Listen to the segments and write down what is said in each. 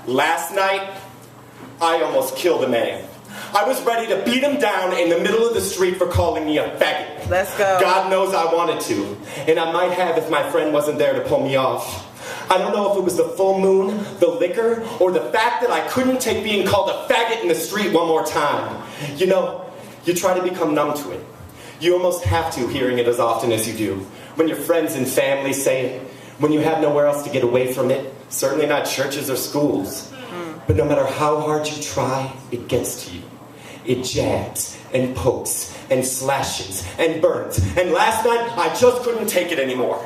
Last night, I almost killed a man. I was ready to beat him down in the middle of the street for calling me a faggot. Let's go. God knows I wanted to, and I might have if my friend wasn't there to pull me off. I don't know if it was the full moon, the liquor, or the fact that I couldn't take being called a faggot in the street one more time. You know, you try to become numb to it. You almost have to, hearing it as often as you do. When your friends and family say it, when you have nowhere else to get away from it, certainly not churches or schools. But no matter how hard you try, it gets to you. It jabs and pokes and slashes and burns. And last night, I just couldn't take it anymore.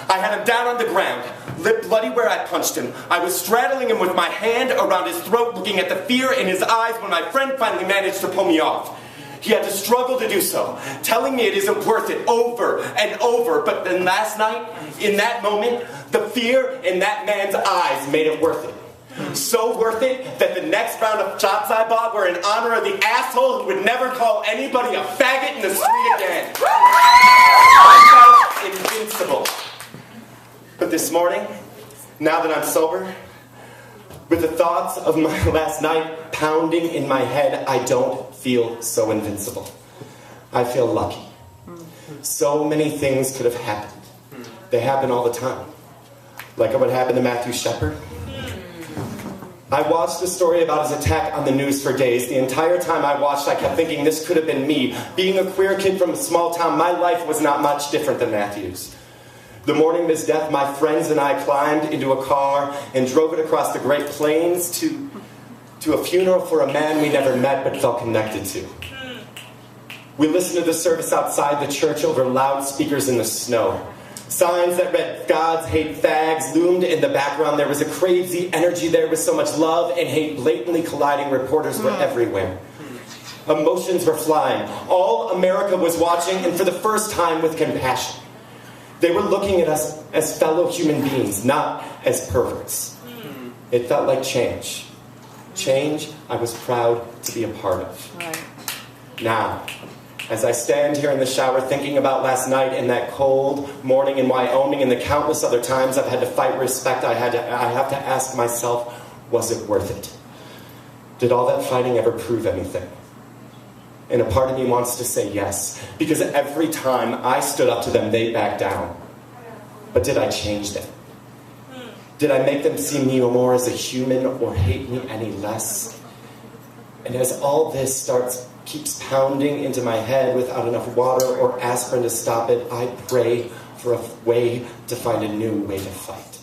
I had him down on the ground, lip bloody where I punched him. I was straddling him with my hand around his throat, looking at the fear in his eyes when my friend finally managed to pull me off. He had to struggle to do so, telling me it isn't worth it over and over. But then last night, in that moment, the fear in that man's eyes made it worth it. So worth it that the next round of shots I bought were in honor of the asshole who would never call anybody a faggot in the street again. I felt invincible. But this morning, now that I'm sober, with the thoughts of my last night pounding in my head, I don't feel so invincible. I feel lucky. So many things could have happened. They happen all the time. Like what happened to Matthew Shepard. I watched the story about his attack on the news for days. The entire time I watched, I kept thinking this could have been me. Being a queer kid from a small town, my life was not much different than Matthew's. The morning of his death, my friends and I climbed into a car and drove it across the Great Plains to a funeral for a man we never met but felt connected to. We listened to the service outside the church over loudspeakers in the snow. Signs that read, "Gods hate fags," loomed in the background. There was a crazy energy there with so much love and hate blatantly colliding. Reporters were everywhere. Emotions were flying. All America was watching, and for the first time with compassion. They were looking at us as fellow human beings, not as perverts. It felt like change. Change I was proud to be a part of. Right. Now, as I stand here in the shower thinking about last night and that cold morning in Wyoming and the countless other times I've had to fight respect, I have to ask myself, was it worth it? Did all that fighting ever prove anything? And a part of me wants to say yes, because every time I stood up to them, they backed down. But did I change them? Did I make them see me more as a human or hate me any less? And as all this keeps pounding into my head without enough water or aspirin to stop it, I pray for a way to find a new way to fight.